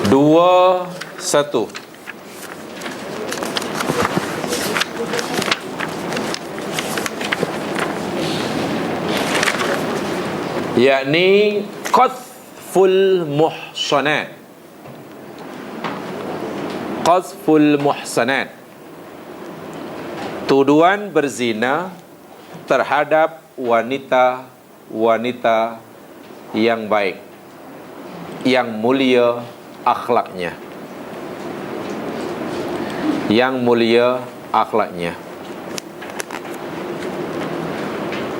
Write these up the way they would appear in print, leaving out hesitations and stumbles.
Dua, satu. Yakni qadhful muhsanat. Qadhful muhsanat, tuduhan berzina terhadap wanita-wanita yang baik, yang mulia akhlaknya, yang mulia akhlaknya.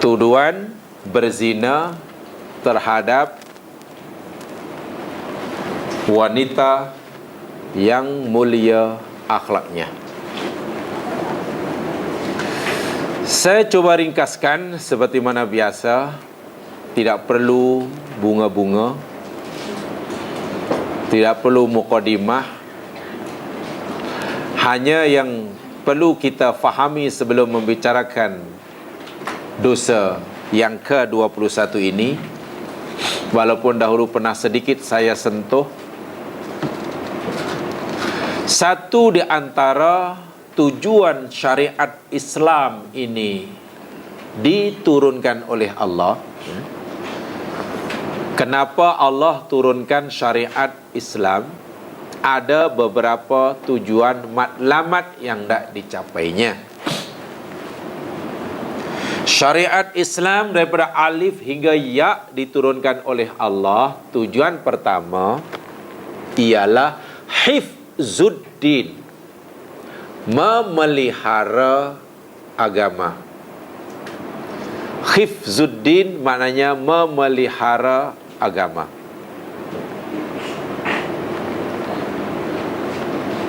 Tuduhan berzina terhadap wanita yang mulia akhlaknya. Saya coba ringkaskan seperti mana biasa. Tidak perlu bunga-bunga, tidak perlu mukadimah. Hanya yang perlu kita fahami sebelum membicarakan dosa yang ke-21 ini, walaupun dahulu pernah sedikit saya sentuh, satu di antara tujuan syariat Islam ini diturunkan oleh Allah. Kenapa Allah turunkan syariat Islam? Ada beberapa tujuan matlamat yang tak dicapainya. Syariat Islam daripada alif hingga ya diturunkan oleh Allah. Tujuan pertama ialah hifzuddin, memelihara agama. Hifzuddin maknanya memelihara agama.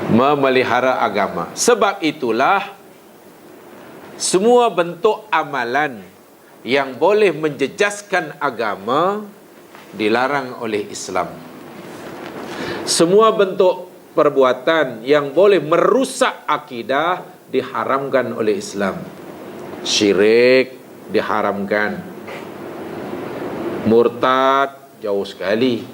Memelihara agama. Sebab itulah semua bentuk amalan yang boleh menjejaskan agama dilarang oleh Islam. Semua bentuk perbuatan yang boleh merusak akidah diharamkan oleh Islam. Syirik diharamkan, murtad jauh sekali.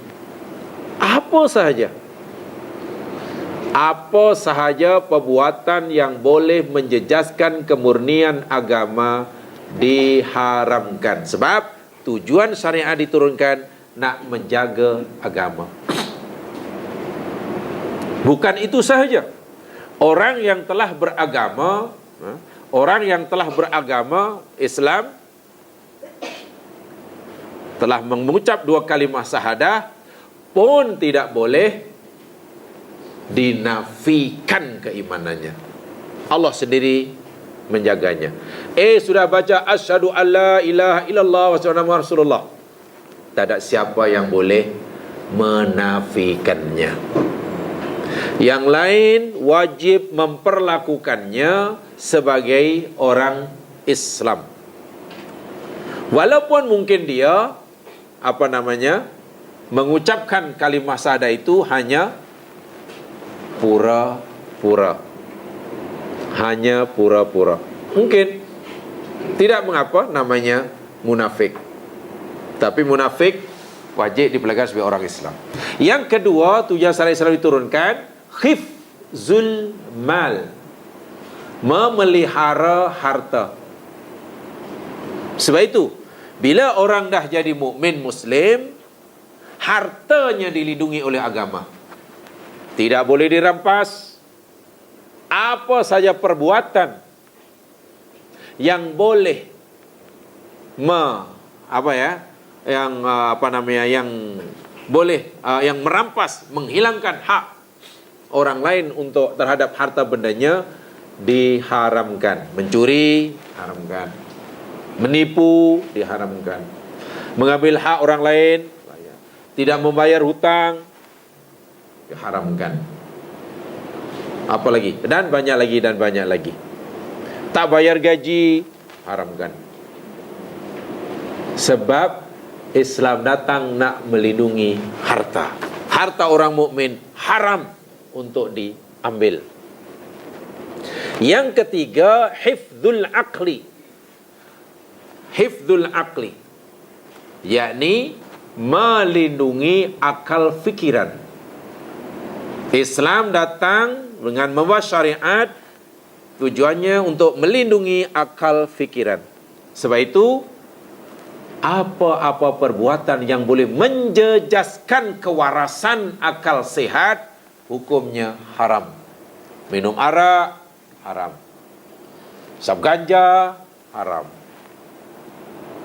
Apa sahaja perbuatan yang boleh menjejaskan kemurnian agama diharamkan. Sebab tujuan syariat diturunkan nak menjaga agama. Bukan itu sahaja. Orang yang telah beragama Islam, telah mengucap dua kalimah syahadah, pun tidak boleh dinafikan keimanannya. Allah sendiri menjaganya. Sudah baca asyhadu alla ilaha illallah wa asyhadu anna rasulullah, tak ada siapa yang boleh menafikannya. Yang lain wajib memperlakukannya sebagai orang Islam. Walaupun mungkin dia mengucapkan kalimah syahadah itu hanya pura-pura. Hanya pura-pura. Mungkin tidak mengapa, namanya munafik. Tapi munafik wajib dipelajari sebagai orang Islam. Yang kedua, tujuan syariat Islam diturunkan hifzul mal, memelihara harta. Sebab itu, bila orang dah jadi mukmin Muslim, hartanya dilindungi oleh agama. Tidak boleh dirampas. Apa saja perbuatan yang boleh yang merampas, menghilangkan hak orang lain untuk terhadap harta bendanya diharamkan. Mencuri haramkan, menipu diharamkan, mengambil hak orang lain, tidak membayar hutang diharamkan. Apa lagi? Dan banyak lagi. Tak bayar gaji haramkan. Sebab Islam datang nak melindungi harta. Harta orang mukmin haram untuk diambil. Yang ketiga, hifdzul aqli. Hifdzul aqli, yakni melindungi akal fikiran. Islam datang dengan membawa syariat, tujuannya untuk melindungi akal fikiran. Sebab itu, apa-apa perbuatan yang boleh menjejaskan kewarasan akal sehat, hukumnya haram. Minum arak, haram. Sab ganja, haram.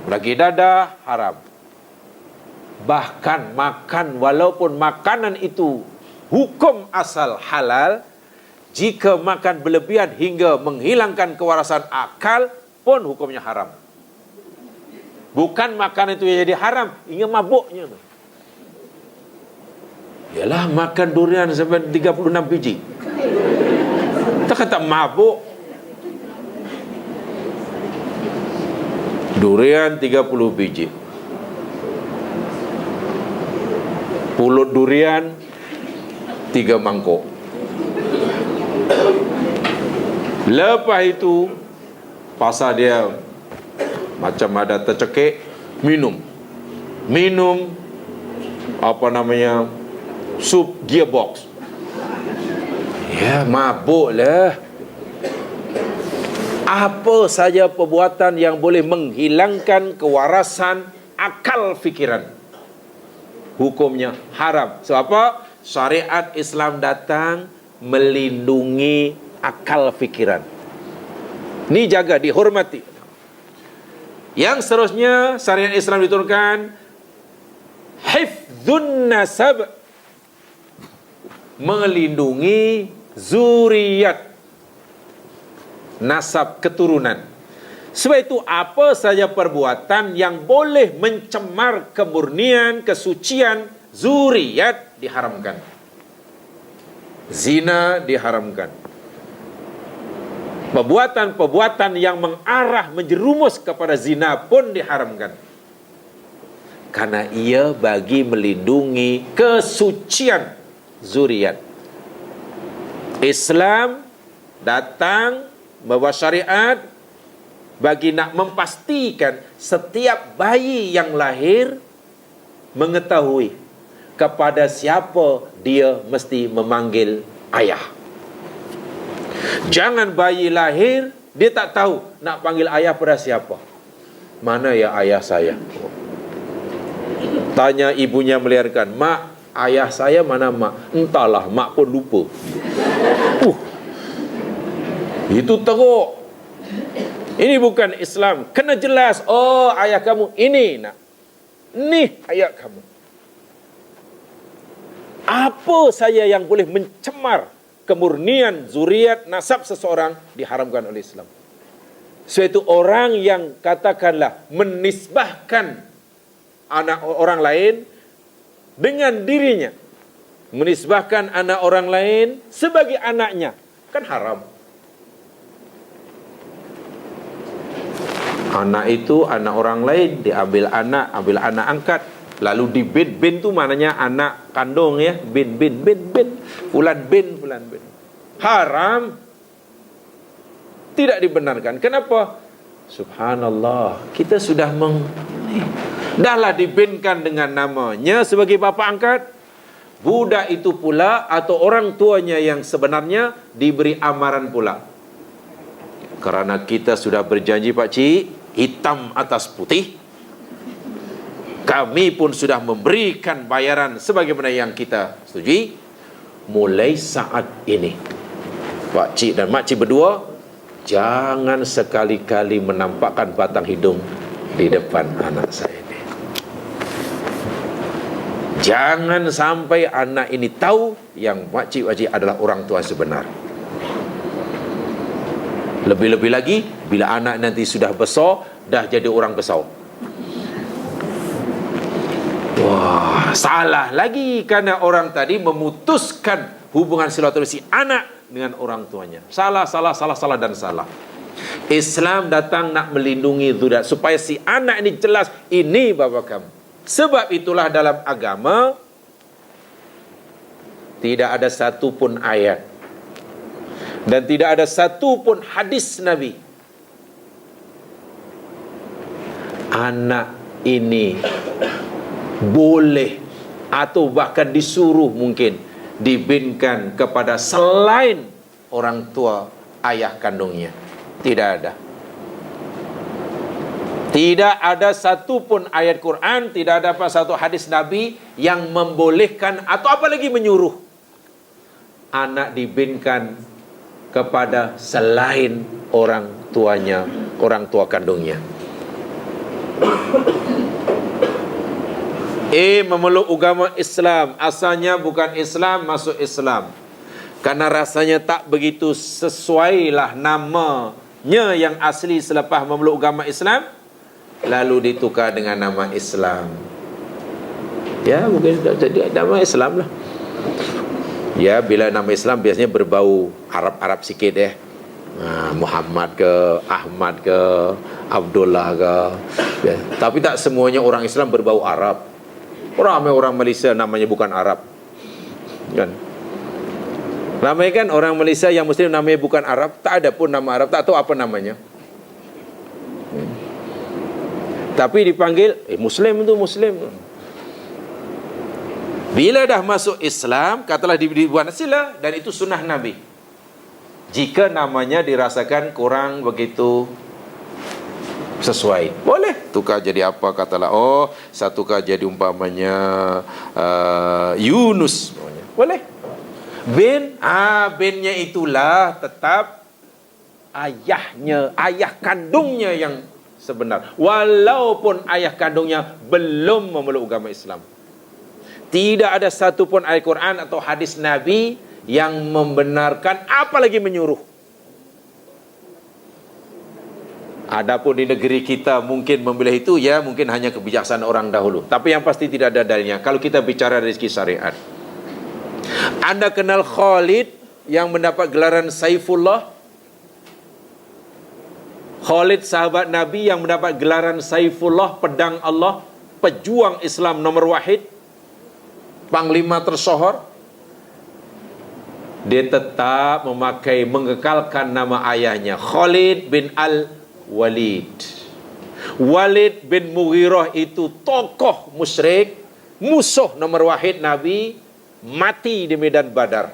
Lagi dadah, haram. Bahkan makan, walaupun makanan itu hukum asal halal, jika makan berlebihan hingga menghilangkan kewarasan akal pun hukumnya haram. Bukan makan itu yang jadi haram, hingga mabuknya. Yalah, makan durian sampai 36 biji. Tak kata mabuk. Durian 30 biji. Pulut durian 3 mangkok. Lepas itu pasal dia macam ada tercekik, minum apa namanya, sup gearbox. Ya, mabuk lah. Apa saja perbuatan yang boleh menghilangkan kewarasan akal fikiran, hukumnya haram. Sebab apa? Syariat Islam datang melindungi akal fikiran. Ini jaga, dihormati. Yang seterusnya, syariat Islam diturunkan hifdzun nasab, melindungi zuriat, nasab, keturunan. Sebab itu apa saja perbuatan yang boleh mencemar kemurnian, kesucian zuriat diharamkan. Zina diharamkan. Perbuatan-perbuatan yang mengarah, menjerumus kepada zina pun diharamkan. Karena ia bagi melindungi kesucian zuriat. Islam datang membawa syariat bagi nak memastikan setiap bayi yang lahir mengetahui kepada siapa dia mesti memanggil ayah. Jangan bayi lahir dia tak tahu nak panggil ayah pada siapa. Mana ya ayah saya? Tanya ibunya melahirkan, mak, ayah saya mana mak? Entahlah, mak pun lupa. Itu teruk. Ini bukan Islam. Kena jelas, oh ayah kamu ini nak. Ni ayah kamu. Apa saja yang boleh mencemar kemurnian zuriat nasab seseorang diharamkan oleh Islam. Suatu orang yang katakanlah menisbahkan anak orang lain dengan dirinya, menisbahkan anak orang lain sebagai anaknya, kan haram. Anak itu anak orang lain, diambil anak, ambil anak angkat, lalu di bin tu maknanya anak kandung ya, bin, fulan bin. Haram. Tidak dibenarkan. Kenapa? Subhanallah, kita sudah dahlah dibinkan dengan namanya sebagai bapa angkat. Budak itu pula atau orang tuanya yang sebenarnya diberi amaran pula. Kerana kita sudah berjanji Pak Cik, hitam atas putih, kami pun sudah memberikan bayaran sebagaimana yang kita setujui. Mulai saat ini, Pak Cik dan Mak Cik berdua, jangan sekali-kali menampakkan batang hidung di depan anak saya ini. Jangan sampai anak ini tahu yang Mak Cik adalah orang tua sebenar. Lebih-lebih lagi, bila anak nanti sudah besar, dah jadi orang besar. Wah, salah lagi karena orang tadi memutuskan hubungan silaturahmi si anak dengan orang tuanya. Salah. Islam datang nak melindungi zuriat supaya si anak ini jelas ini bapa kamu. Sebab itulah dalam agama tidak ada satu pun ayat dan tidak ada satu pun hadis Nabi anak ini boleh atau bahkan disuruh mungkin dibinkan kepada selain orang tua ayah kandungnya. Tidak ada. Tidak ada satu pun ayat Quran, tidak ada satu hadis Nabi yang membolehkan atau apalagi menyuruh anak dibinkan kepada selain orang tuanya, orang tua kandungnya. Memeluk agama Islam, asalnya bukan Islam, masuk Islam. Karena rasanya tak begitu sesuai lah namanya yang asli selepas memeluk agama Islam, lalu ditukar dengan nama Islam. Ya, mungkin jadi nama Islam lah. Ya, bila nama Islam biasanya berbau Arab-Arab sikit ya. Muhammad ke, Ahmad ke, Abdullah ke. Ya. Tapi tak semuanya orang Islam berbau Arab. Ramai orang Malaysia namanya bukan Arab. Kan? Ramai kan orang Malaysia yang Muslim namanya bukan Arab, tak ada pun nama Arab, tak tahu apa namanya. Tapi dipanggil Muslim itu Muslim. Bila dah masuk Islam, katalah dibuat sila, dan itu sunnah Nabi. Jika namanya dirasakan kurang begitu sesuai, boleh tukar jadi apa, katalah tukar jadi umpamanya Yunus, boleh. Binnya itulah tetap ayahnya, ayah kandungnya yang sebenar, walaupun ayah kandungnya belum memeluk agama Islam. Tidak ada satu pun ayat Quran atau hadis Nabi yang membenarkan, apalagi menyuruh. Adapun di negeri kita mungkin memilih itu, ya mungkin hanya kebijaksanaan orang dahulu. Tapi yang pasti tidak ada dalilnya. Kalau kita bicara dari segi syariat, Anda kenal Khalid yang mendapat gelaran Saifullah? Khalid sahabat Nabi yang mendapat gelaran Saifullah, pedang Allah, pejuang Islam nomor wahid, panglima tersohor. Dia tetap mengekalkan nama ayahnya, Khalid bin Al-Walid. Walid bin Mughirah itu tokoh musyrik, musuh nomor wahid Nabi, mati di medan Badar.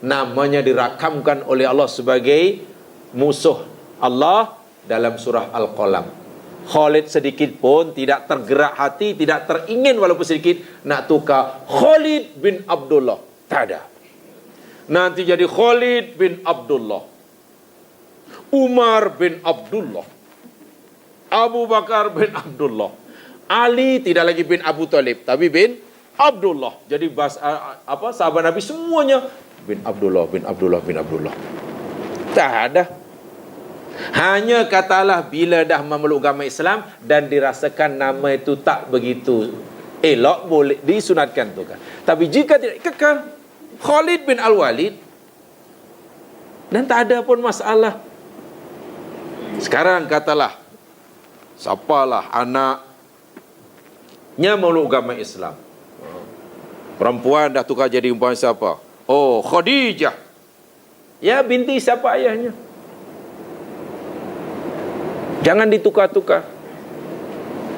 Namanya dirakamkan oleh Allah sebagai musuh Allah dalam surah Al-Qalam. Khalid sedikit pun tidak tergerak hati, tidak teringin walaupun sedikit nak tukar Khalid bin Abdullah. Tak ada. Nanti jadi Khalid bin Abdullah, Umar bin Abdullah, Abu Bakar bin Abdullah, Ali tidak lagi bin Abu Talib tapi bin Abdullah. Jadi sahabat Nabi semuanya bin Abdullah, bin Abdullah, bin Abdullah. Tak ada. Hanya katalah bila dah memeluk agama Islam dan dirasakan nama itu tak begitu elok, boleh disunatkan tu kan. Tapi jika tidak, kekal Khalid bin Al-Walid dan tak ada pun masalah. Sekarang katalah siapalah anaknya memeluk agama Islam, perempuan dah tukar jadi umpama siapa? Khadijah. Ya, binti siapa ayahnya? Jangan ditukar-tukar.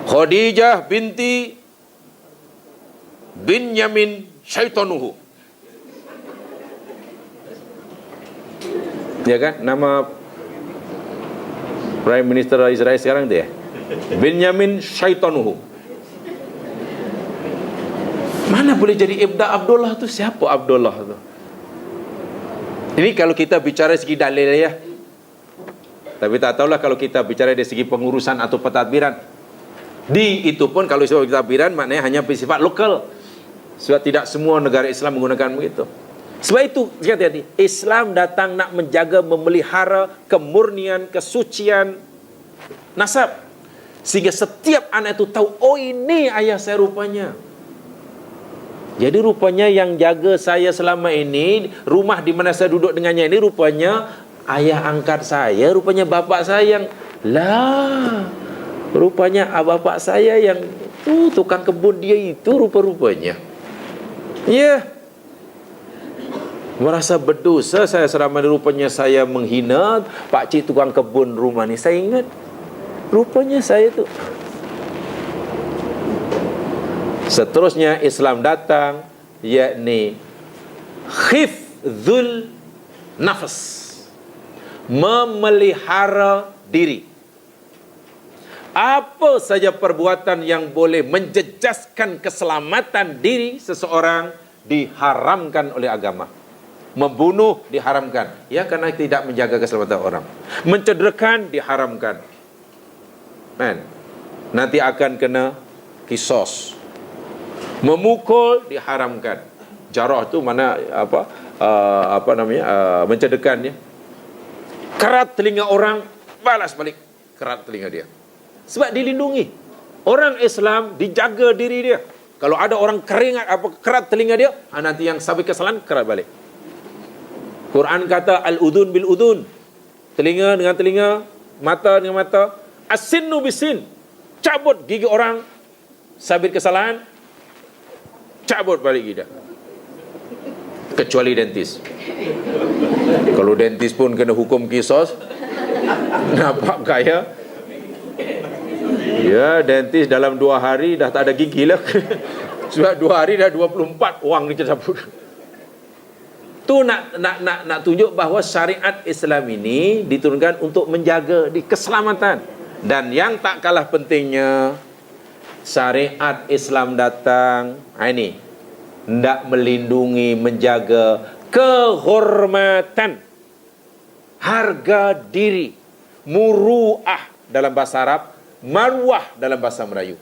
Khadijah binti Binyamin Syaitanuhu. Ya kan? Nama Prime Minister Israel sekarang dia Binyamin Syaitanuhu. Mana boleh jadi Ibda Abdullah tu? Siapa Abdullah tu? Ini kalau kita bicara segi dalil ya. Tapi tak tahulah kalau kita bicara dari segi pengurusan atau pentadbiran. Itu pun kalau sifat pentadbiran maknanya hanya bersifat lokal. Sebab tidak semua negara Islam menggunakan begitu. Sebab itu hati-hati, Islam datang nak menjaga, memelihara kemurnian, kesucian nasab. Sehingga setiap anak itu tahu, ini ayah saya rupanya. Jadi rupanya yang jaga saya selama ini, rumah di mana saya duduk dengannya ini rupanya ayah angkat saya, rupanya bapak saya yang rupanya bapak saya yang tukang kebun dia itu rupa-rupanya. Ya, merasa berdosa saya selama ini, rupanya saya menghina pak cik tukang kebun rumah ni. Saya ingat rupanya saya tu. Seterusnya Islam datang, yakni Hifdzul nafas, memelihara diri. Apa saja perbuatan yang boleh menjejaskan keselamatan diri seseorang diharamkan oleh agama. Membunuh diharamkan, ya, karena tidak menjaga keselamatan orang. Mencederakan diharamkan. Nanti akan kena kisos. Memukul diharamkan. Jarah tu mana mencederakan dia. Kerat telinga orang, balas balik kerat telinga dia. Sebab dilindungi. Orang Islam dijaga diri dia. Kalau ada orang keringat kerat telinga dia, nanti yang sabit kesalahan kerat balik. Quran kata al-udhun bil udhun, telinga dengan telinga, mata dengan mata, as-sinnu bisin, cabut gigi orang sabit kesalahan, cabut balik gigi dia. Kecuali dentis. Kalau dentis pun kena hukum kisos, nampak kaya. Ya, dentis dalam 2 hari dah tak ada gigi lah. Sebab 2 hari dah 24 wang dia cabut. Tu nak tunjuk bahawa syariat Islam ini diturunkan untuk menjaga di keselamatan. Dan yang tak kalah pentingnya, syariat Islam datang ini hendak melindungi, menjaga kehormatan, harga diri, muruah dalam bahasa Arab, marwah dalam bahasa Melayu,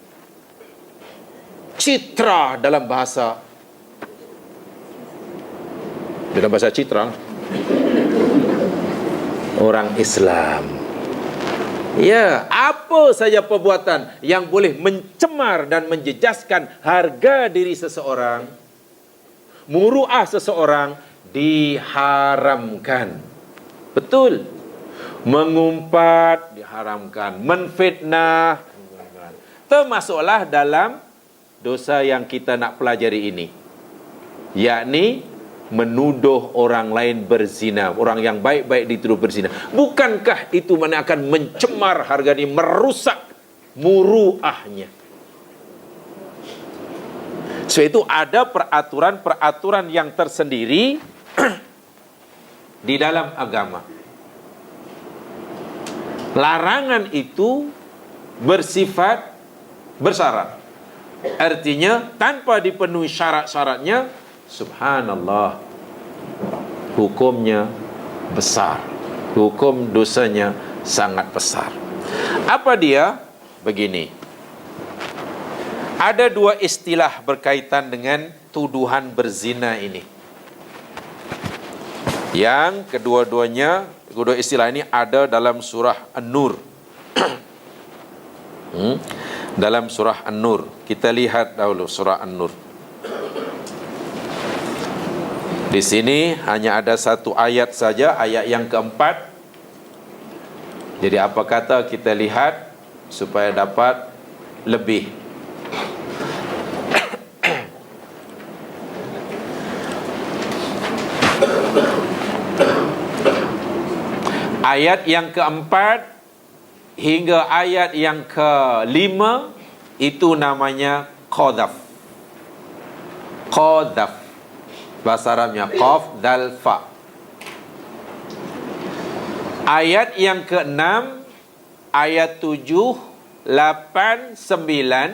citra dalam bahasa citra orang Islam. Ya, apa saja perbuatan yang boleh mencemar dan menjejaskan harga diri seseorang, muruah seseorang, diharamkan. Betul. Mengumpat diharamkan, menfitnah, termasuklah dalam dosa yang kita nak pelajari ini, yakni menuduh orang lain berzina. Orang yang baik-baik dituduh berzina. Bukankah itu mana akan mencemar harga diri, merusak muruahnya? Sebab itu ada peraturan-peraturan yang tersendiri di dalam agama. Larangan itu bersifat bersyarat. Artinya tanpa dipenuhi syarat-syaratnya, subhanallah, hukumnya besar. Hukum dosanya sangat besar. Apa dia? Begini. Ada 2 istilah berkaitan dengan tuduhan berzina ini. Yang kedua istilah ini ada dalam surah An-Nur. Dalam surah An-Nur. Kita lihat dahulu surah An-Nur. Di sini hanya ada 1 ayat saja, ayat yang keempat. Jadi apa kata kita lihat supaya dapat lebih. Ayat yang keempat hingga ayat yang kelima itu namanya qadhaf. Qadhaf. Bahasa Arabnya qaf dal fa. Ayat yang ke-6, ayat 7, 8, 9.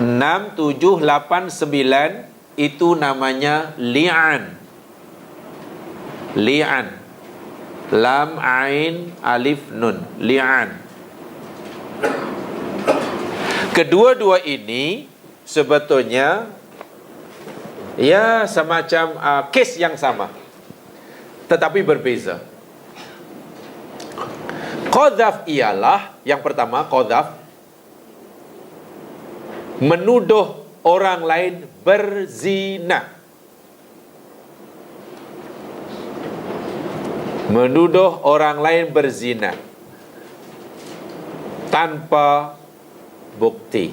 6, 7, 8, 9 itu namanya li'an. Li'an. Lam, ain, alif, nun. Li'an. Kedua-dua ini sebetulnya ya semacam kes yang sama, tetapi berbeza. Qadhaf ialah, yang pertama, qadhaf menuduh orang lain berzina. Menuduh orang lain berzina tanpa bukti.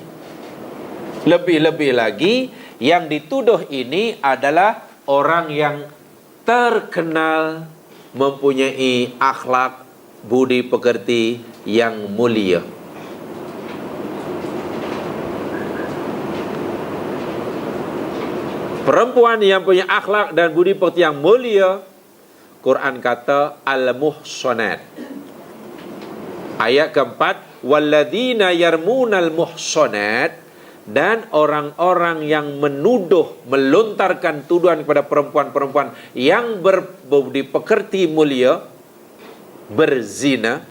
Lebih-lebih lagi, yang dituduh ini adalah orang yang terkenal mempunyai akhlak budi pekerti yang mulia. Perempuan yang punya akhlak dan budi pekerti yang mulia, Quran kata al-muhsanat. Ayat keempat, walladzina yarmunal muhsanat, dan orang-orang yang menuduh, melontarkan tuduhan kepada perempuan-perempuan yang berbudi pekerti mulia, berzina,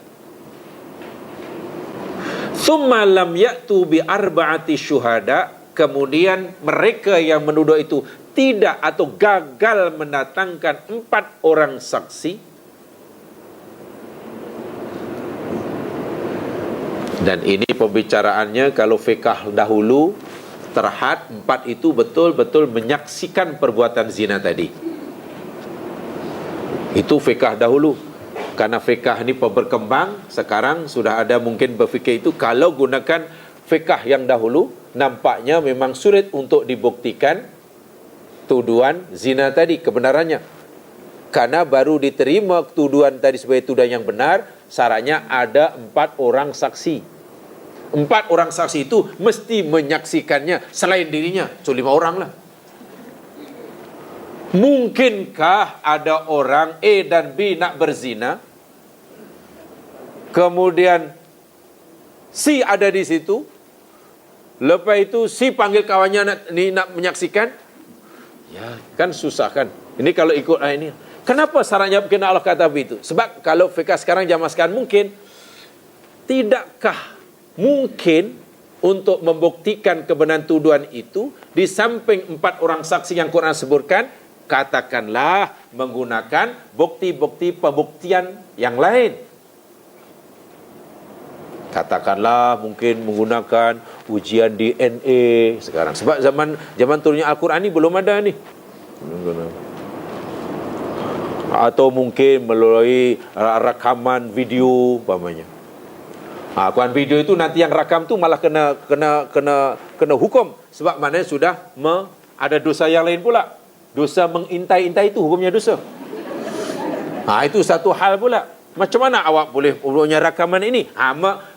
thumma lam ya'tu bi arba'ati syuhada, kemudian mereka yang menuduh itu tidak atau gagal mendatangkan 4 orang saksi. Dan ini pembicaraannya kalau fiqh dahulu, terhad 4 itu betul-betul menyaksikan perbuatan zina tadi. Itu fiqh dahulu. Karena fiqh ini berkembang, sekarang sudah ada mungkin berfikir itu, kalau gunakan fiqh yang dahulu, nampaknya memang sulit untuk dibuktikan tuduhan zina tadi, kebenarannya. Karena baru diterima tuduhan tadi sebagai tuduhan yang benar, syaratnya ada 4 orang saksi. 4 orang saksi itu mesti menyaksikannya selain dirinya. So 5 orang lah. Mungkinkah ada orang A dan B nak berzina, kemudian C ada di situ, lepas itu C panggil kawannya nak menyaksikan? Ya, kan susah kan. Ini kalau ikut ini. Kenapa syaratnya kena Allah kata begitu? Sebab kalau fiqh sekarang, zaman sekarang, mungkin tidakkah mungkin untuk membuktikan kebenaran tuduhan itu, di samping 4 orang saksi yang Quran sebutkan, katakanlah menggunakan bukti-bukti pembuktian yang lain. Katakanlah mungkin menggunakan ujian DNA sekarang. Sebab zaman turunnya Al-Quran ni belum ada ni. Atau mungkin melalui rakaman video umpamanya. Kuan video itu nanti yang rakam tu malah kena hukum, sebab maknanya sudah ada dosa yang lain pula. Dosa mengintai-intai itu hukumnya dosa. Itu satu hal pula. Macam mana awak boleh punya rakaman ini?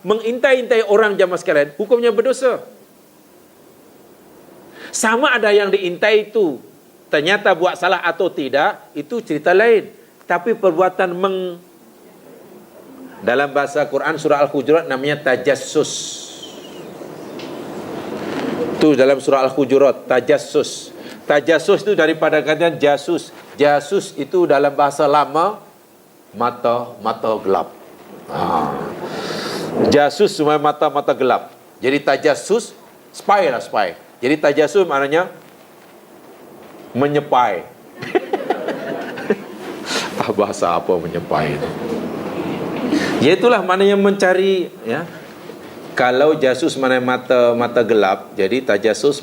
Mengintai-intai orang jamaah sekalian, hukumnya berdosa. Sama ada yang diintai itu ternyata buat salah atau tidak, itu cerita lain. Tapi perbuatan dalam bahasa Quran surah Al-Hujurat namanya tajassus. Itu dalam surah Al-Hujurat, tajassus. Tajassus itu daripada kata jasus. Jasus itu dalam bahasa lama mata gelap. Jasus semua mata gelap. Jadi tajassus, spy lah, spy. Jadi tajassus maknanya menyepai. Bahasa apa menyepai itu? Ya itulah maknanya mencari, ya. Kalau jasus mana mata gelap, jadi tajasus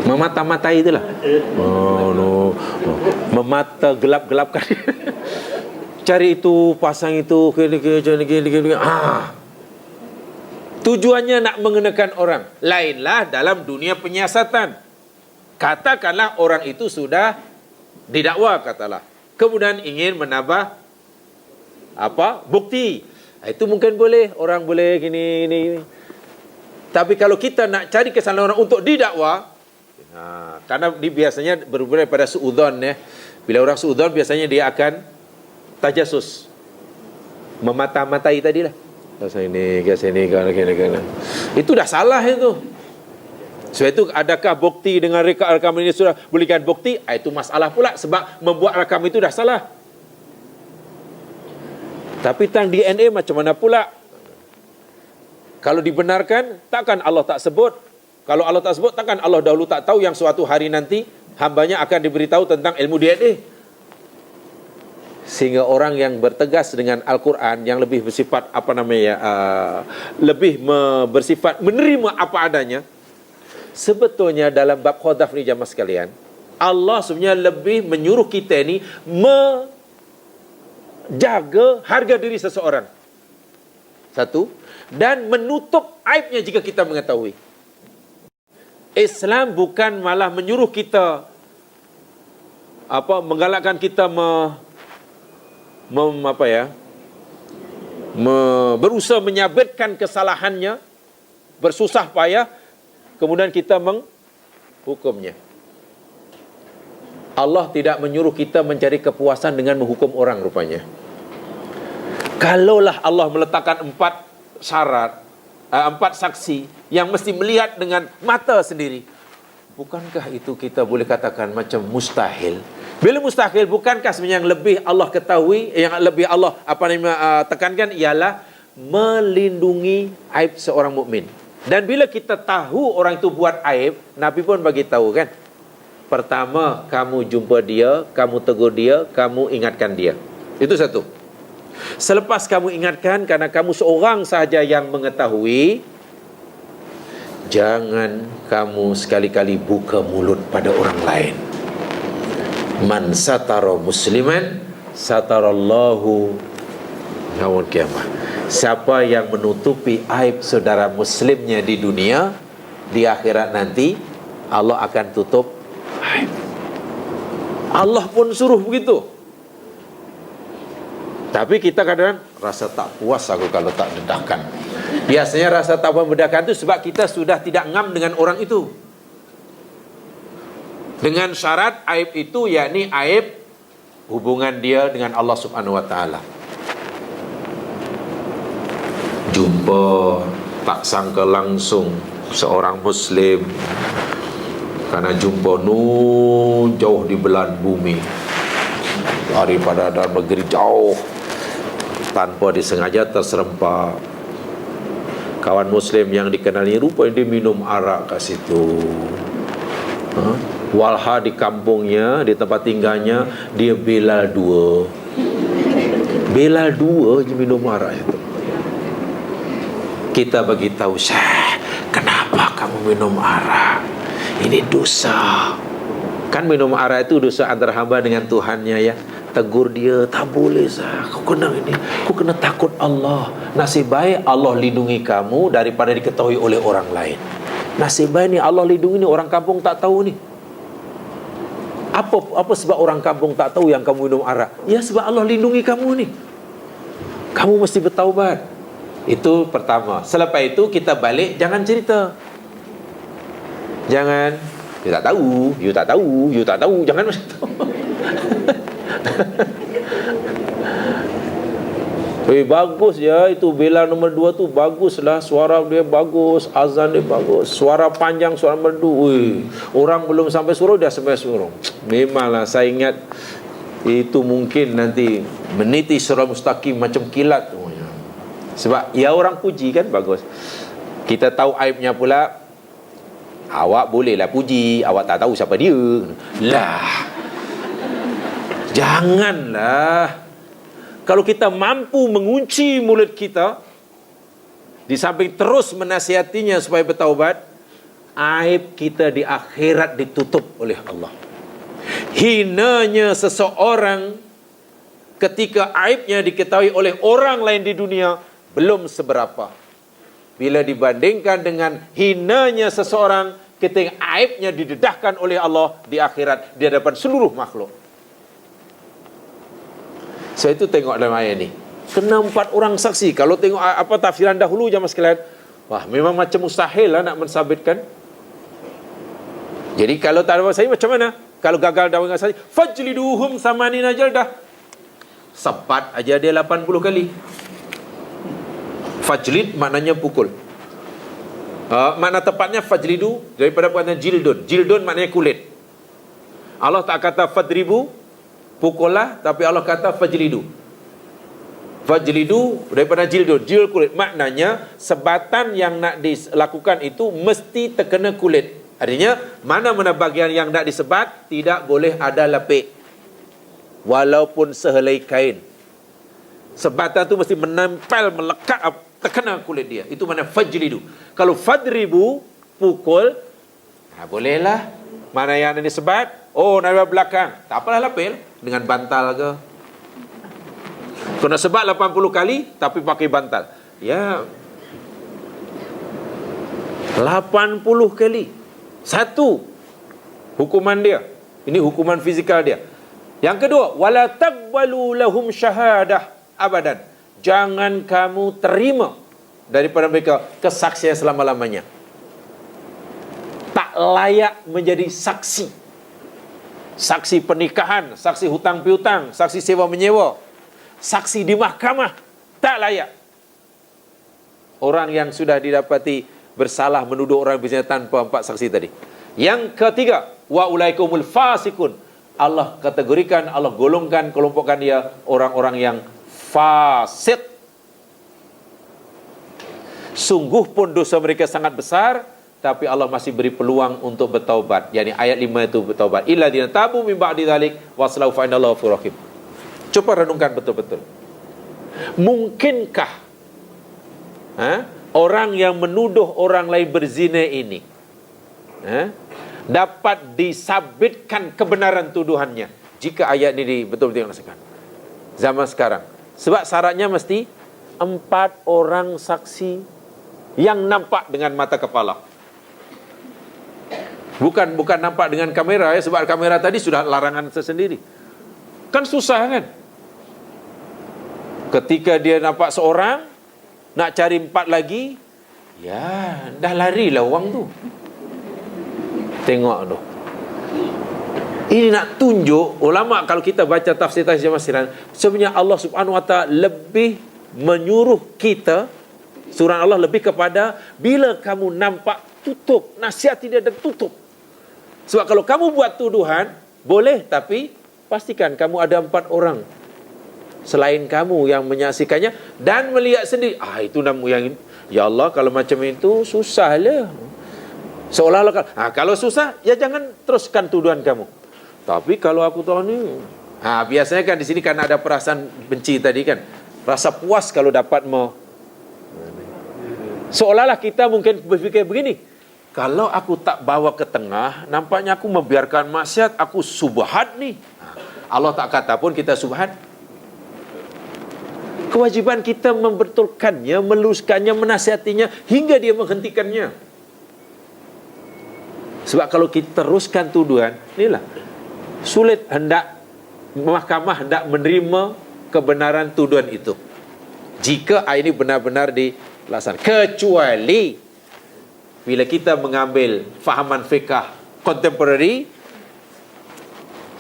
memata-matai itulah. Memata gelap-gelapkan. Cari itu, pasang itu, gini. Tujuannya nak mengenakan orang. Lainlah dalam dunia penyiasatan. Katakanlah orang itu sudah didakwa, katalah. Kemudian ingin menambah bukti. Itu mungkin boleh, orang boleh gini. Tapi kalau kita nak cari kesalahan orang untuk didakwa, karena biasanya berhubungan pada suudzon, ya. Bila orang suudzon biasanya dia akan tajasus, memata-matai tadilah. Ke sini, ke. Itu dah salah itu. Sebab itu adakah bukti dengan rekaman ini sudah bolehkan bukti? Itu masalah pula, sebab membuat rakam itu dah salah. Tapi tentang DNA macam mana pula? Kalau dibenarkan, takkan Allah tak sebut? Kalau Allah tak sebut, takkan Allah dahulu tak tahu yang suatu hari nanti hambanya akan diberitahu tentang ilmu DNA? Sehingga orang yang bertegas dengan Al-Quran, yang lebih bersifat bersifat menerima apa adanya, sebetulnya dalam bab qadhaf ni jamaah sekalian, Allah sebenarnya lebih menyuruh kita ni menjaga harga diri seseorang. Satu. Dan menutup aibnya jika kita mengetahui. Islam bukan malah menyuruh kita menggalakkan kita berusaha menyabitkan kesalahannya, bersusah payah, kemudian kita menghukumnya. Allah tidak menyuruh kita mencari kepuasan dengan menghukum orang rupanya. Kalaulah Allah meletakkan 4 syarat, 4 saksi yang mesti melihat dengan mata sendiri, bukankah itu kita boleh katakan macam mustahil? Bila mustahil, bukankah sebenarnya yang lebih Allah ketahui, yang lebih Allah tekankan ialah melindungi aib seorang mukmin. Dan bila kita tahu orang itu buat aib, Nabi pun bagi tahu kan, pertama kamu jumpa dia, kamu tegur dia, kamu ingatkan dia. Itu satu. Selepas kamu ingatkan, karena kamu seorang sahaja yang mengetahui, jangan kamu sekali-kali buka mulut pada orang lain. Man satara musliman satarallahu yaumul qiyamah. Siapa yang menutupi aib saudara muslimnya di dunia, di akhirat nanti Allah akan tutup aib. Allah pun suruh begitu. Tapi kita kadang rasa tak puas aku kalau tak dedahkan. Biasanya rasa tak puas dedahkan itu sebab kita sudah tidak ngam dengan orang itu. Dengan syarat aib itu, yakni aib hubungan dia dengan Allah Subhanahu wa taala. Jumpa tak sangka langsung seorang muslim, karena jumpa jauh di belahan bumi, daripada dalam negeri jauh, tanpa disengaja terserempak. Kawan muslim yang dikenali rupanya dia minum arak kat situ. Walha di kampungnya, di tempat tinggalnya, dia Belal 2. Belal 2 je minum arak itu. Kita bagi tahu, Syekh, kenapa kamu minum arak? Ini dosa. Kan minum arak itu dosa antara hamba dengan Tuhannya ya. Tegur dia, tak boleh sah. Kau kena ini, kau kena takut Allah. Nasib baik Allah lindungi kamu daripada diketahui oleh orang lain. Nasib baik ni Allah lindungi ni, orang kampung tak tahu ni. Apa sebab orang kampung tak tahu yang kamu minum arak? Ya sebab Allah lindungi kamu ni. Kamu mesti bertaubat. Itu pertama. Selepas itu kita balik, jangan cerita. Jangan, you tak tahu, you tak tahu, you tak tahu. Jangan macam tu. Bagus ya, itu Belal nombor 2 tu baguslah, suara dia bagus, azan dia bagus, suara panjang, suara merdu. Orang belum sampai suruh dah sampai suruh. Memanglah saya ingat itu mungkin nanti meniti surah mustaqim macam kilat tu. Sebab ya orang puji kan bagus. Kita tahu aibnya pula, awak bolehlah puji, awak tak tahu siapa dia. Lah, janganlah. Kalau kita mampu mengunci mulut kita, di samping terus menasihatinya supaya bertaubat, aib kita di akhirat ditutup oleh Allah. Hinanya seseorang ketika aibnya diketahui oleh orang lain di dunia belum seberapa, bila dibandingkan dengan hinanya seseorang ketika aibnya didedahkan oleh Allah di akhirat di hadapan seluruh makhluk. Saya itu tengok dalam ayat ni, kena 4 orang saksi. Kalau tengok apa tafsiran dahulu jamaah sekalian, wah memang macam mustahil lah nak mensabitkan. Jadi kalau tak ada saksi macam mana? Kalau gagal dakwah dengan saksi, fajliduhum samanina jaldah. Sepat aja dia 80 kali. Fajlid maknanya pukul. Makna tepatnya fajlidu daripada perkataan jildun. Jildun maknanya kulit. Allah tak kata fadribu, pukullah, tapi Allah kata fajlidu. Fajlidu daripada jildun, jil kulit. Maknanya sebatan yang nak dilakukan itu mesti terkena kulit. Artinya mana-mana bahagian yang nak disebat tidak boleh ada lepik, walaupun sehelai kain. Sebatan tu mesti menempel, melekat, terkena kulit dia. Itu mana fajlidu. Kalau fadribu, pukul, bolehlah. Mana yang nak disebat, nak belakang, tak apalah lapil dengan bantal ke. Kena sebat 80 kali tapi pakai bantal. Ya, 80 kali. Satu hukuman dia. Ini hukuman fizikal dia. Yang kedua, wala taqbalu lahum syahadah abadan. Jangan kamu terima daripada mereka kesaksian selama-lamanya. tak layak menjadi saksi. Saksi pernikahan, saksi hutang piutang, saksi sewa menyewa, saksi di mahkamah, tak layak. Orang yang sudah didapati bersalah menuduh orang berzina tanpa 4 saksi tadi. Yang ketiga, wa ulaikumul fasikun. Allah kategorikan, Allah golongkan, kelompokkan dia orang-orang yang fasik. Sungguh pun dosa mereka sangat besar, tapi Allah masih beri peluang untuk bertaubat. Yani ayat 5 itu bertaubat. Illa dina tabu min ba'di dzalik waslahu fa innallaha ghafurur rahim. Coba renungkan betul-betul. Mungkinkah orang yang menuduh orang lain berzina ini dapat disabitkan kebenaran tuduhannya jika ayat ini betul-betul dirasakan zaman sekarang? Sebab syaratnya mesti 4 orang saksi yang nampak dengan mata kepala. Bukan nampak dengan kamera ya, sebab kamera tadi sudah larangan tersendiri. Kan susah kan? Ketika dia nampak seorang, nak cari 4 lagi, ya dah larilah orang tu. Tengok tu. Ini nak tunjuk ulama, kalau kita baca tafsir-tafsir Masiran, sebenarnya Allah Subhanahu Wa Taala lebih menyuruh kita, surah Allah lebih kepada bila kamu nampak, tutup, nasihati dia dan tutup. Sebab kalau kamu buat tuduhan boleh, tapi pastikan kamu ada 4 orang selain kamu yang menyaksikannya dan melihat sendiri. Itu nama yang, ya Allah, kalau macam itu susahlah. Seolah-olah kalau susah, ya jangan teruskan tuduhan kamu. Tapi kalau aku tahu ni, biasanya kan di sini kan ada perasaan benci tadi kan, rasa puas kalau dapat seolah-olah kita mungkin berfikir begini, kalau aku tak bawa ke tengah, nampaknya aku membiarkan maksiat, aku subhat ni. Allah tak kata pun kita subhat. Kewajiban kita membetulkannya, meluruskannya, menasihatinya hingga dia menghentikannya. Sebab kalau kita teruskan tuduhan, inilah sulit mahkamah hendak menerima kebenaran tuduhan itu jika ini benar-benar dilaksanakan. Kecuali bila kita mengambil fahaman fiqh contemporary,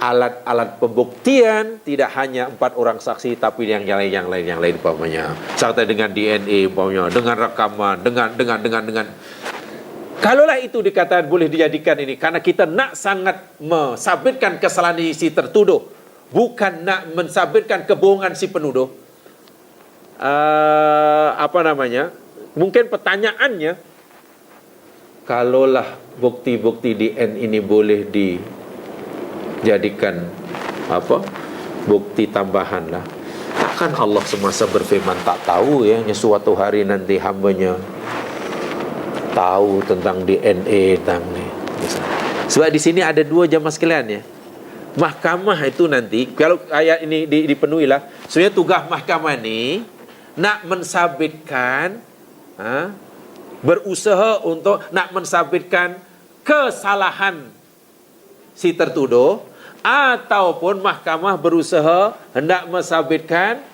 alat-alat pembuktian tidak hanya 4 orang saksi, tapi yang lain umpamanya serta dengan DNA umpamanya, dengan rekaman, dengan kalaulah itu dikatakan boleh dijadikan ini, karena kita nak sangat mensabitkan kesalahan si tertuduh, bukan nak mensabitkan kebohongan si penuduh. Mungkin pertanyaannya, kalaulah bukti-bukti DNA ini boleh dijadikan bukti tambahan lah, takkan Allah semasa berfirman tak tahu ya, suatu hari nanti hambanya tahu tentang DNA tentang ni. Sebab di sini ada 2 jamaah sekalian ya. Mahkamah itu nanti kalau ayat ini dipenuhilah, sebenarnya tugas mahkamah ni nak mensabitkan, berusaha untuk nak mensabitkan kesalahan si tertuduh, ataupun mahkamah berusaha hendak mensabitkan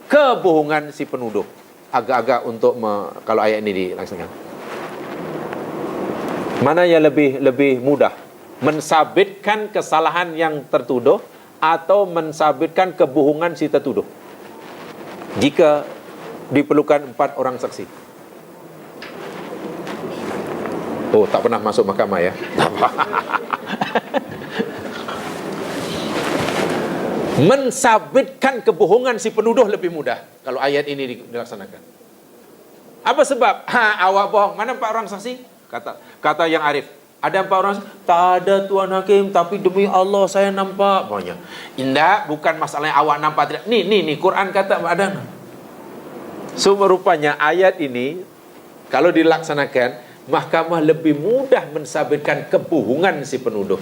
kebohongan si penuduh. Agak-agak untuk kalau ayat ini dilaksanakan, mana yang lebih mudah? Mensabitkan kesalahan yang tertuduh atau mensabitkan kebohongan si tertuduh jika diperlukan 4 orang saksi? Tak pernah masuk mahkamah ya. Mensabitkan kebohongan si penuduh lebih mudah kalau ayat ini dilaksanakan. Apa sebab? Awak bohong. Mana 4 orang saksi? Kata yang arif, ada 4 orang. Tak ada Tuan Hakim, tapi demi Allah saya nampak. Banyak. Indah, bukan masalahnya awak nampak tidak. Ni Quran kata ada. So rupanya ayat ini kalau dilaksanakan, mahkamah lebih mudah mensabitkan kebohongan si penuduh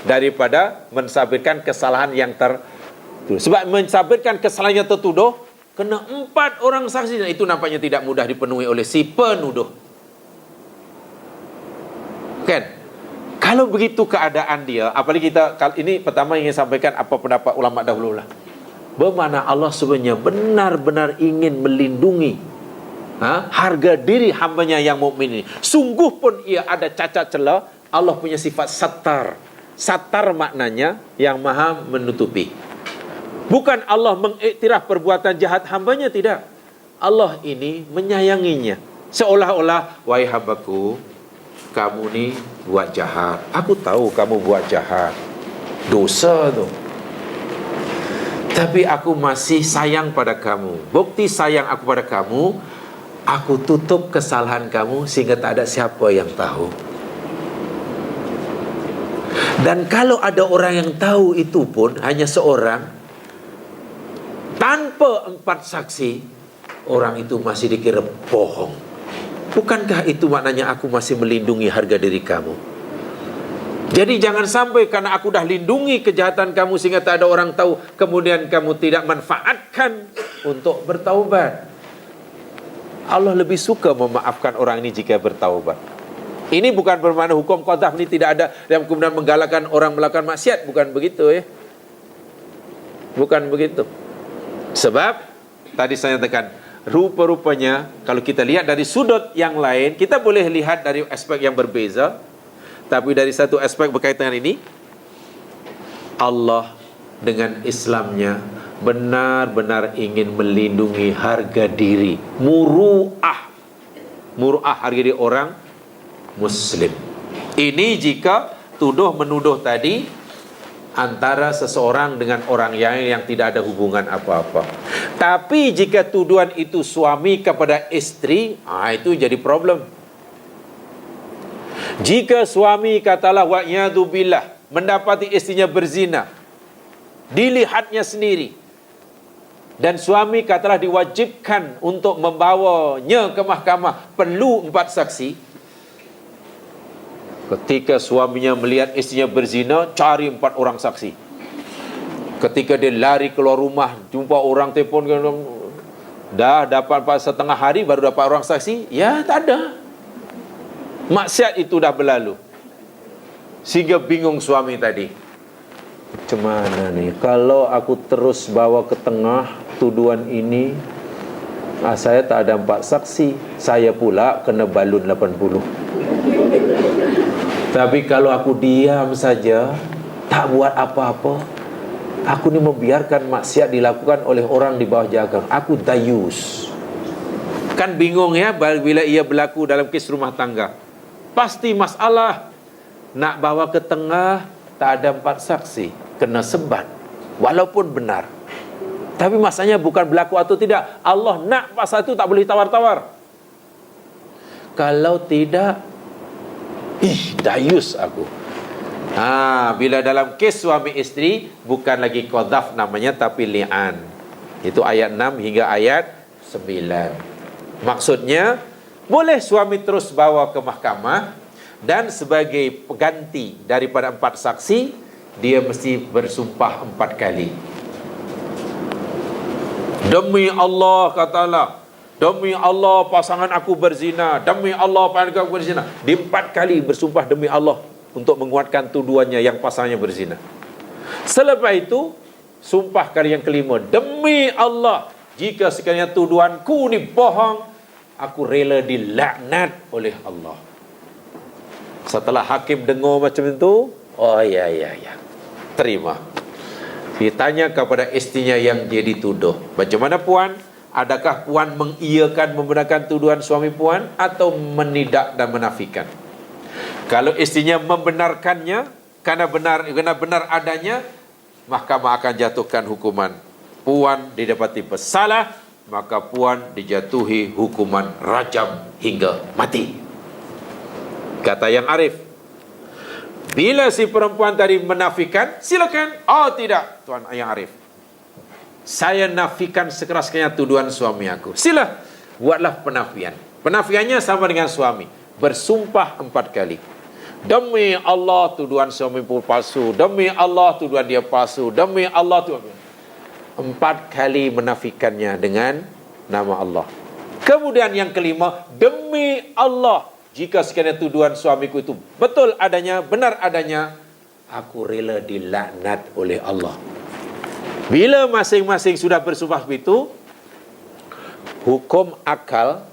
daripada mensabitkan kesalahan yang tertuduh. Sebab mensabitkan kesalahan yang tertuduh kena 4 orang saksi, dan itu nampaknya tidak mudah dipenuhi oleh si penuduh. Kan? Kalau begitu keadaan dia, apalagi kita ini pertama ingin sampaikan apa pendapat ulama dahulu lah. Bermakna Allah sebenarnya benar-benar ingin melindungi harga diri hambanya yang mukmin ini. Sungguh pun ia ada cacat celah, Allah punya sifat sattar. Sattar maknanya yang maha menutupi. Bukan Allah mengiktiraf perbuatan jahat hambanya, tidak. Allah ini menyayanginya. Seolah-olah, wahai hambaku, kamu ni buat jahat. Aku tahu kamu buat jahat. Dosa tu. Tapi aku masih sayang pada kamu. Bukti sayang aku pada kamu, aku tutup kesalahan kamu sehingga tak ada siapa yang tahu. Dan kalau ada orang yang tahu itu pun hanya seorang, tanpa 4 saksi, orang itu masih dikira bohong. Bukankah itu maknanya aku masih melindungi harga diri kamu? Jadi jangan sampai karena aku dah lindungi kejahatan kamu sehingga tak ada orang tahu, kemudian kamu tidak manfaatkan untuk bertaubat. Allah lebih suka memaafkan orang ini jika bertaubat. Ini bukan bermakna hukum qadhaf ini tidak ada yang kemudian menggalakkan orang melakukan maksiat. Bukan begitu ya. Bukan begitu. Sebab tadi saya katakan, rupa-rupanya kalau kita lihat dari sudut yang lain, kita boleh lihat dari aspek yang berbeza. Tapi dari satu aspek berkaitan dengan ini, Allah dengan Islamnya benar-benar ingin melindungi harga diri, muru'ah harga diri orang Muslim. Ini jika tuduh menuduh tadi antara seseorang dengan orang yang tidak ada hubungan apa-apa. Tapi jika tuduhan itu suami kepada istri, itu jadi problem. Jika suami katalah wa'iyadu billah, mendapati istrinya berzina, dilihatnya sendiri, dan suami katalah diwajibkan untuk membawanya ke mahkamah, perlu 4 saksi. Ketika suaminya melihat istrinya berzina, cari 4 orang saksi. Ketika dia lari keluar rumah, jumpa orang telefon, dah dapat 4,5 hari baru dapat orang saksi, ya tak ada. Maksiat itu dah berlalu. Sehingga bingung suami tadi. Macam mana ni? Kalau aku terus bawa ke tengah tuduhan ini, saya tak ada 4 saksi. Saya pula kena balun 80. Tapi kalau aku diam saja, tak buat apa-apa, aku ni membiarkan maksiat dilakukan oleh orang di bawah jagang. Aku dayus. Kan bingung ya bila ia berlaku dalam kes rumah tangga. Pasti masalah. Nak bawa ke tengah, tak ada 4 saksi, kena sebat, walaupun benar. Tapi masanya bukan berlaku atau tidak. Allah nak pasal itu tak boleh tawar-tawar. Kalau tidak, dayus aku. Bila dalam kes suami isteri, bukan lagi qadhaf namanya, tapi li'an. Itu ayat 6 hingga ayat 9. Maksudnya, boleh suami terus bawa ke mahkamah, dan sebagai pengganti daripada 4 saksi, dia mesti bersumpah 4 kali. Demi Allah, katalah, demi Allah pasangan aku berzina, demi Allah pasangan aku berzina. Dia 4 kali bersumpah demi Allah untuk menguatkan tuduhannya yang pasangannya berzina. Selepas itu, sumpah kali yang kelima, demi Allah, jika sekiranya tuduhanku ni bohong, aku rela dilaknat oleh Allah. Setelah hakim dengar macam itu, ya, terima. Ditanya kepada istrinya yang dia dituduh, bagaimana puan? Adakah puan mengiyakan membenarkan tuduhan suami puan atau menidak dan menafikan? Kalau istrinya membenarkannya karena benar adanya, mahkamah akan jatuhkan hukuman. Puan didapati bersalah, maka puan dijatuhi hukuman rajam hingga mati. Kata yang arif. Bila si perempuan tadi menafikan, silakan. Tidak, Tuan yang arif, saya nafikan sekeras-kerasnya tuduhan suami aku. Sila, buatlah penafian. Penafiannya sama dengan suami, bersumpah 4 kali. Demi Allah tuduhan suami pun palsu, demi Allah tuduhan dia palsu, demi Allah tuduhan. 4 kali menafikannya dengan nama Allah. Kemudian yang kelima, demi Allah, jika sekiranya tuduhan suamiku itu betul adanya, benar adanya, aku rela dilaknat oleh Allah. Bila masing-masing sudah bersumpah begitu, hukum akal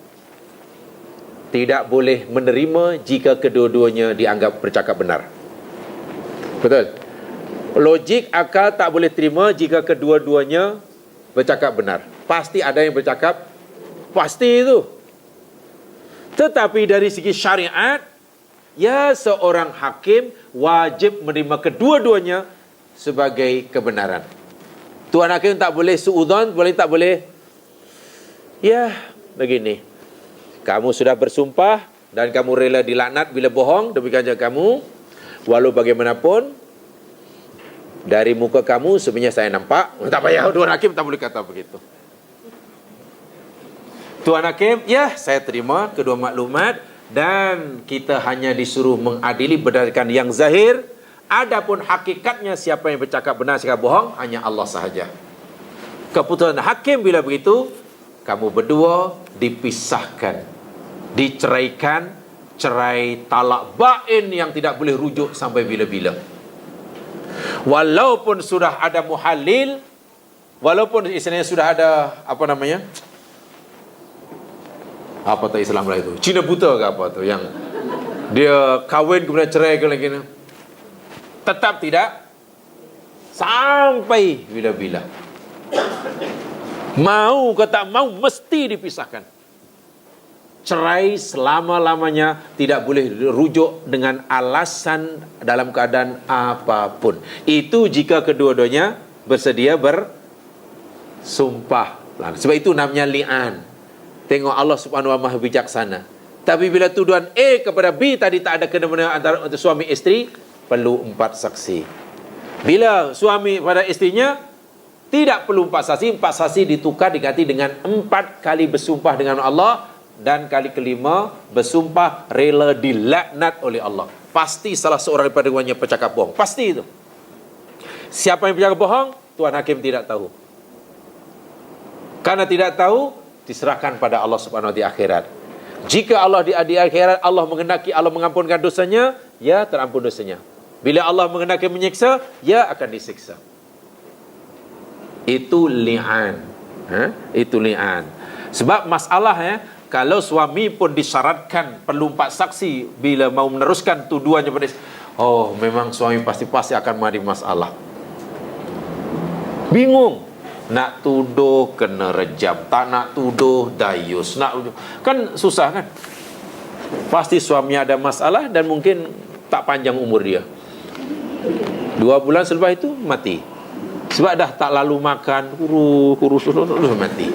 tidak boleh menerima jika kedua-duanya dianggap bercakap benar. Betul? Logik akal tak boleh terima jika kedua-duanya bercakap benar. Pasti ada yang bercakap pasti itu. Tetapi dari segi syariat, ya, seorang hakim wajib menerima kedua-duanya sebagai kebenaran. Tuan hakim tak boleh suudzon, tak boleh, ya, begini. Kamu sudah bersumpah dan kamu rela dilaknat bila bohong, demikian juga kamu. Walau bagaimanapun, dari muka kamu sebenarnya saya nampak. Tak payah, Tuan hakim tak boleh kata begitu. Tuan hakim, ya, saya terima kedua maklumat dan kita hanya disuruh mengadili berdasarkan yang zahir. Adapun hakikatnya siapa yang bercakap benar, siapa bohong, hanya Allah sahaja. Keputusan hakim bila begitu, kamu berdua dipisahkan, diceraikan, cerai talak bain yang tidak boleh rujuk sampai bila-bila. Walaupun sudah ada muhalil, walaupun istilahnya sudah ada apa tak Islam lah itu, Cina buta ke apa tu, yang dia kahwin kemudian cerai ke lagi, tetap tidak sampai bila-bila. Mau ke tak mau mesti dipisahkan. Cerai selama-lamanya tidak boleh rujuk dengan alasan dalam keadaan apapun. Itu jika kedua-duanya bersedia bersumpah. Sebab itu namanya li'an. Tengok Allah Subhanahu wa Maha bijaksana. Tapi bila tuduhan A kepada B tadi tak ada kena-mena antara suami isteri, perlu 4 saksi. Bila suami pada istrinya, tidak perlu 4 saksi. 4 saksi ditukar diganti dengan 4 kali bersumpah dengan Allah, dan kali kelima bersumpah rela dilaknat oleh Allah. Pasti salah seorang daripada keduanya bercakap bohong. Pasti itu. Siapa yang bercakap bohong? Tuan hakim tidak tahu. Karena tidak tahu, diserahkan pada Allah Subhanahu wa taala di akhirat. Jika Allah di akhirat Allah menghendaki Allah mengampunkan dosanya, ya terampun dosanya. Bila Allah menghendaki menyiksa, ya akan disiksa. Itu li'an. Itu li'an. Sebab masalah kalau suami pun disyaratkan perlu 4 saksi bila mau meneruskan tuduhannya pada memang suami pasti akan mari masalah. Bingung. Nak tuduh kena rejam, tak nak tuduh dayus, kan susah kan. Pasti suami ada masalah dan mungkin tak panjang umur dia. 2 bulan selepas itu mati. Sebab dah tak lalu makan, kurus mati.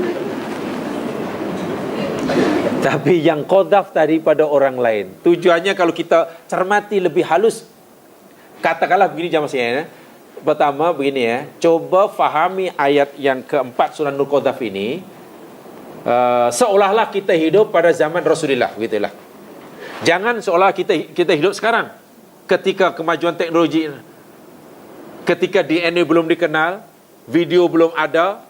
Tapi yang qadhaf daripada orang lain, tujuannya kalau kita cermati lebih halus, katakanlah begini jamaah sekalian. Pertama begini coba fahami ayat yang keempat surah Nur-Qadhaf ini, seolah-olah kita hidup pada zaman Rasulullah, begitulah. Jangan seolah kita hidup sekarang, ketika kemajuan teknologi, ketika DNA belum dikenal, video belum ada,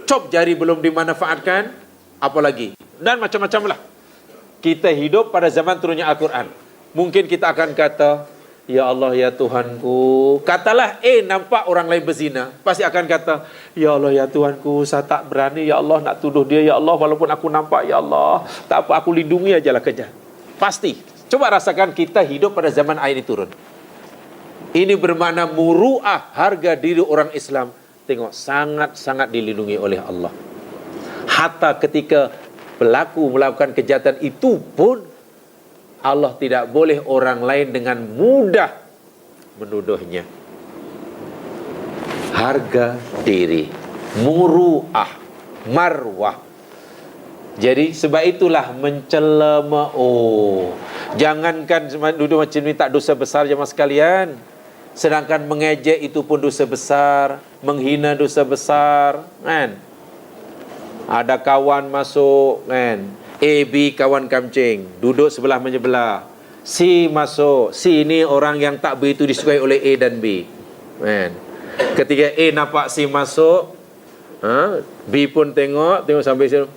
cop jari belum dimanfaatkan, apalagi, dan macam-macam lah. Kita hidup pada zaman turunnya Al-Quran. Mungkin kita akan kata, ya Allah, ya Tuhanku. Katalah nampak orang lain berzina, pasti akan kata, ya Allah, ya Tuhanku, saya tak berani, ya Allah, nak tuduh dia, ya Allah, walaupun aku nampak, ya Allah, tak apa, aku lindungi ajalah kerja. Pasti. Coba rasakan kita hidup pada zaman ayat ini turun. Ini bermakna muru'ah, harga diri orang Islam. Tengok, sangat-sangat dilindungi oleh Allah. Hatta ketika pelaku melakukan kejahatan itu pun, Allah tidak boleh orang lain dengan mudah menuduhnya. Harga diri, muru'ah, marwah. Jadi sebab itulah mencela, jangankan duduk macam ni tak dosa besar jemaah sekalian. Sedangkan mengejek itu pun dosa besar, menghina dosa besar, kan? Ada kawan masuk, kan? A, B kawan kamcing, duduk sebelah menyebelah. C masuk. C ni orang yang tak begitu disukai oleh A dan B. Man. Ketika A nampak C masuk, B pun tengok sampai situ.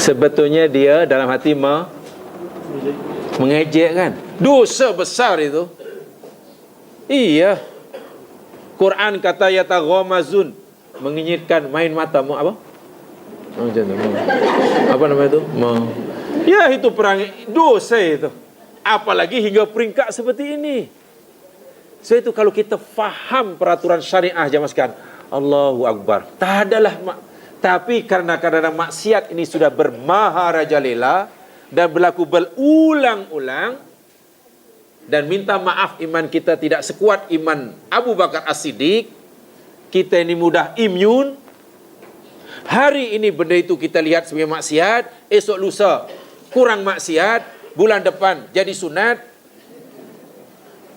Sebetulnya dia dalam hati mengejek kan. Dosa besar itu. Iya. Quran kata yataghamazun, menginyitkan main mata, mau apa? Macam tu. Apa nama itu? Ya, itu perang dosa itu. Apalagi hingga peringkat seperti ini. So itu kalau kita faham peraturan syariah jemaah sekalian, Allahu Akbar. Tak adalah tapi karena maksiat ini sudah bermaharajalela dan berlaku berulang-ulang, dan minta maaf iman kita tidak sekuat iman Abu Bakar As-Siddiq, kita ini mudah immune. Hari ini benda itu kita lihat sebagai maksiat, esok lusa kurang maksiat, bulan depan jadi sunat.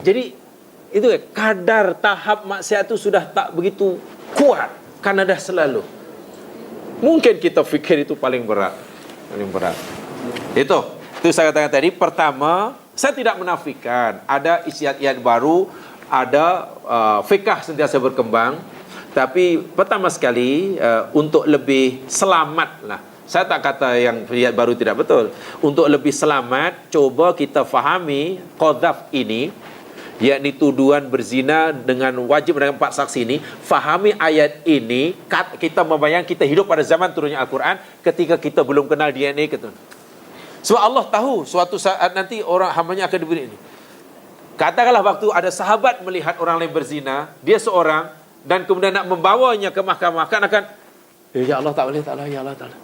Jadi itu kadar tahap maksiat itu sudah tak begitu kuat karena dah selalu. Mungkin kita fikir itu paling berat. Itu saya katakan tadi. Pertama, saya tidak menafikan ada ijtihad baru, ada fikah sentiasa berkembang. Tapi pertama sekali untuk lebih selamat lah. Saya tak kata yang ijtihad baru tidak betul. Untuk lebih selamat, coba kita fahami qadzaf ini, yakni tuduhan berzina dengan wajib dengan 4 saksi ini. Fahami ayat ini, kita membayangkan kita hidup pada zaman turunnya Al-Quran ketika kita belum kenal DNA gitu. Sebab Allah tahu suatu saat nanti orang hambanya akan diberi ini. Katakanlah waktu ada sahabat melihat orang lain berzina, dia seorang, dan kemudian nak membawanya ke mahkamah, akan ya Allah tak boleh, ya Allah tak boleh.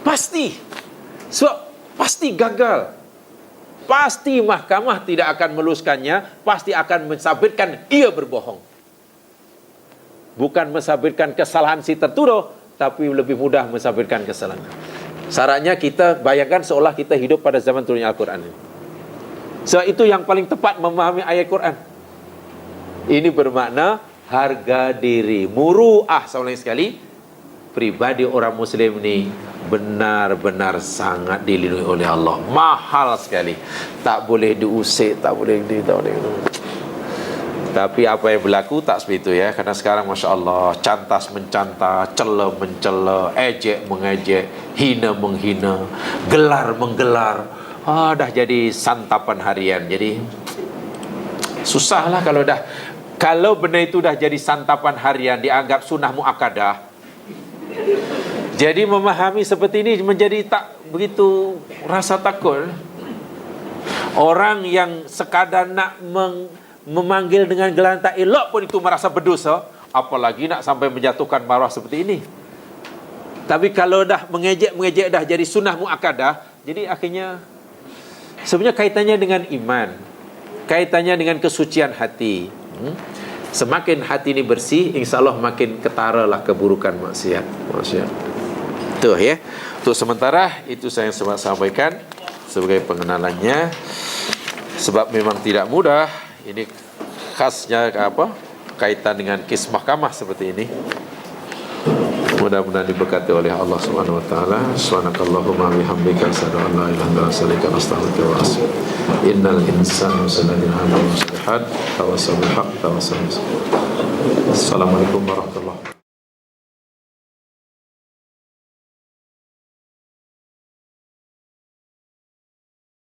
Pasti. Sebab pasti gagal. Pasti mahkamah tidak akan meluluskannya, pasti akan mensabitkan ia berbohong. Bukan mensabitkan kesalahan si tertuduh, tapi lebih mudah mensabitkan kesalahan. Syaratnya kita bayangkan seolah kita hidup pada zaman turunnya Al-Quran ini. Sebab itu yang paling tepat memahami ayat Quran. Ini bermakna harga diri, muru'ah. Sama sekali, pribadi orang Muslim ni benar-benar sangat dilindungi oleh Allah. Mahal sekali. Tak boleh diusik, tak boleh Tapi apa yang berlaku tak seperti itu ya. Karena sekarang Masya Allah, cantas mencanta, cela mencela, ejek mengejek, hina menghina, gelar menggelar. Dah jadi santapan harian. Jadi susahlah kalau benda itu dah jadi santapan harian, dianggap sunnah muakkadah. Jadi memahami seperti ini menjadi tak begitu rasa takut. Orang yang sekadar nak memanggil dengan gelar tak elok pun itu merasa berdosa, apalagi nak sampai menjatuhkan maruah seperti ini. Tapi kalau dah mengejek dah jadi sunnah muakkadah, jadi akhirnya sebenarnya kaitannya dengan iman, kaitannya dengan kesucian hati. Semakin hati ini bersih, insya-Allah makin ketaralah keburukan maksiat. Tuh ya. Untuk sementara itu saya sampaikan sebagai pengenalannya. Sebab memang tidak mudah. Ini khasnya kaitan dengan kes mahkamah seperti ini. Mudah-mudahan diberkati oleh Allah Subhanahu wa taala. Subhanakallahumma bihamdika asyhadu an la ilaha illa anta astaghfiruka wa atubu ilaik. Innal insana lafi khusr. Assalamualaikum warahmatullahi wabarakatuh.